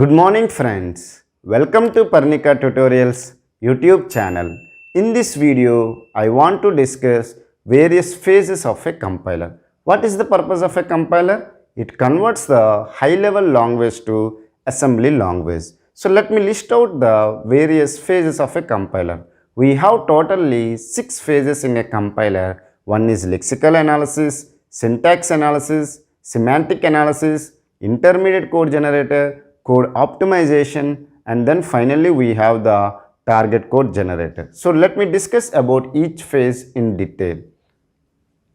Good morning friends. Welcome to Parnika Tutorials YouTube channel. In this video, I want to discuss various phases of a compiler. What is the purpose of a compiler? It converts the high-level language to assembly language. So let me list out the various phases of a compiler. We have totally 6 phases in a compiler. One is lexical analysis, syntax analysis, semantic analysis, intermediate code generator, code optimization, and then finally we have the target code generator. So let me discuss about each phase in detail.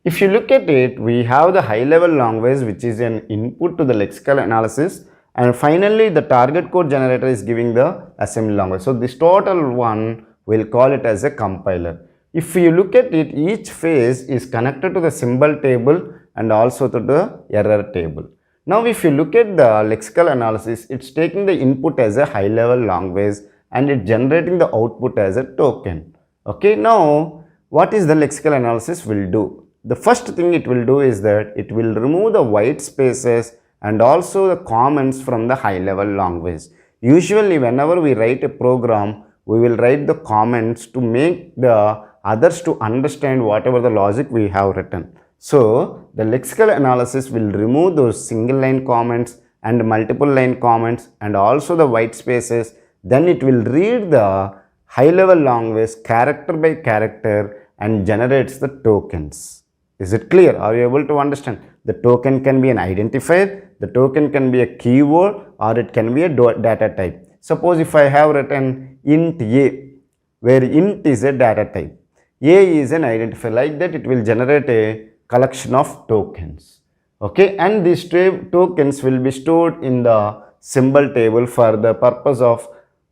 If you look at it, we have the high level language which is an input to the lexical analysis, and finally the target code generator is giving the assembly language. So this total one we'll call it as a compiler. If you look at it, each phase is connected to the symbol table and also to the error table. Now if you look at the lexical analysis, it's taking the input as a high level language and it's generating the output as a token. Okay, now what is the lexical analysis will do? The first thing it will do is that it will remove the white spaces and also the comments from the high level language. Usually whenever we write a program, we will write the comments to make the others to understand whatever the logic we have written. So the lexical analysis will remove those single line comments and multiple line comments and also the white spaces. Then it will read the high level language character by character and generates the tokens. Is it clear? Are you able to understand? The token can be an identifier, the token can be a keyword, or it can be a data type. Suppose if I have written int a, where int is a data type, a is an identifier, like that it will generate a collection of tokens. Okay, and these tokens will be stored in the symbol table for the purpose of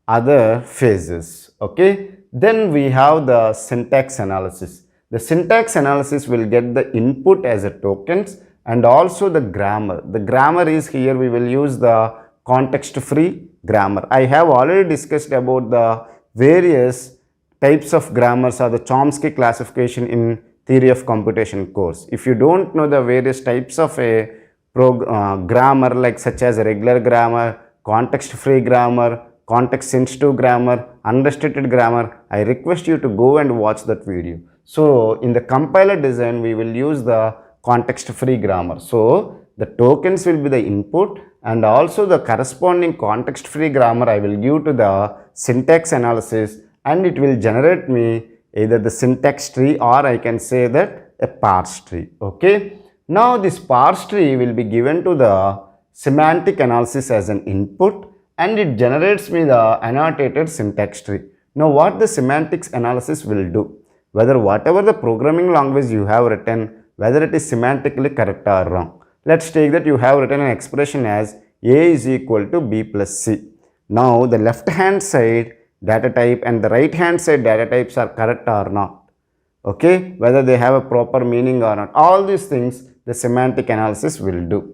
other phases. Okay, then we have the syntax analysis. The syntax analysis will get the input as a tokens and also the grammar. The grammar is here we will use the context free grammar. I have already discussed about the various types of grammars or the Chomsky classification in theory of computation course. If you don't know the various types of a grammar like such as regular grammar, context free grammar, context sensitive grammar, unrestricted grammar, I request you to go and watch that video. So in the compiler design we will use the context free grammar. So the tokens will be the input and also the corresponding context free grammar I will give to the syntax analysis and it will generate me either the syntax tree or I can say that a parse tree. Okay. Now this parse tree will be given to the semantic analysis as an input and it generates me the annotated syntax tree. Now what the semantics analysis will do? Whether whatever the programming language you have written, whether it is semantically correct or wrong. Let's take that you have written an expression as A is equal to B plus C. Now the left hand side data type and the right hand side data types are correct or not. Okay, whether they have a proper meaning or not. All these things the semantic analysis will do.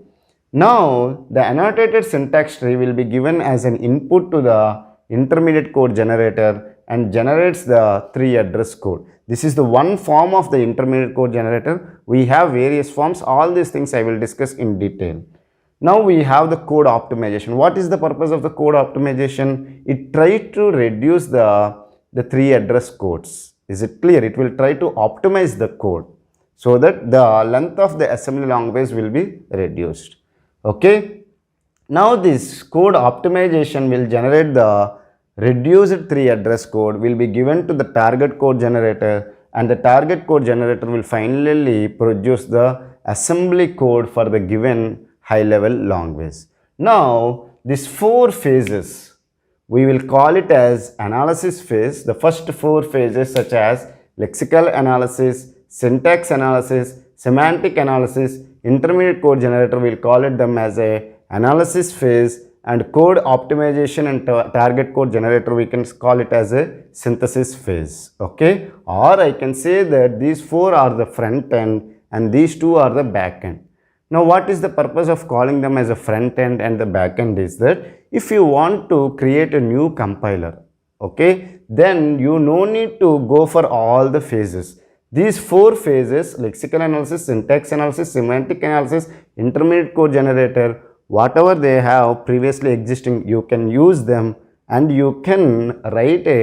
Now the annotated syntax tree will be given as an input to the intermediate code generator and generates the 3 address code. This is the one form of the intermediate code generator. We have various forms. All these things I will discuss in detail. Now we have the code optimization. What is the purpose of the code optimization? It tries to reduce the 3 address codes. Is it clear? It will try to optimize the code so that the length of the assembly language will be reduced. Okay. Now this code optimization will generate the reduced 3 address code will be given to the target code generator and the target code generator will finally produce the assembly code for the given high level language. Now these 4 phases we will call it as analysis phase. The first 4 phases such as lexical analysis, syntax analysis, semantic analysis, intermediate code generator, we will call it them as a analysis phase, and code optimization and target code generator we can call it as a synthesis phase. Okay, or I can say that these 4 are the front end and these 2 are the back end. Now what is the purpose of calling them as a front end and the back end is that if you want to create a new compiler, okay, then you no need to go for all the phases. These 4 phases, lexical analysis, syntax analysis, semantic analysis, intermediate code generator, whatever they have previously existing, you can use them and you can write a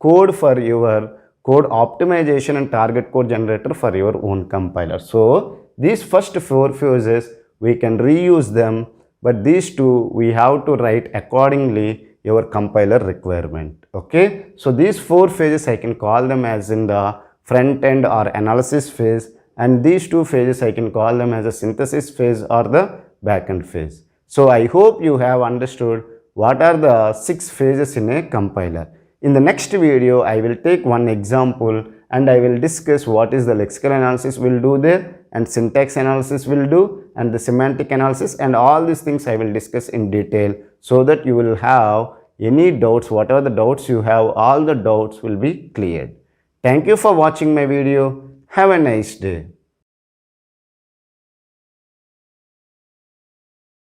code for your code optimization and target code generator for your own compiler. So these first four phases we can reuse them, but these two we have to write accordingly your compiler requirement. Okay, so these four phases I can call them as in the front end or analysis phase, and these two phases I can call them as a synthesis phase or the backend phase. So I hope you have understood what are the 6 phases in a compiler. In the next video, I will take one example and I will discuss what is the lexical analysis will do there, and syntax analysis will do, and the semantic analysis, and all these things I will discuss in detail, so that you will have any doubts, whatever the doubts you have, all the doubts will be cleared. Thank you for watching my video. Have a nice day.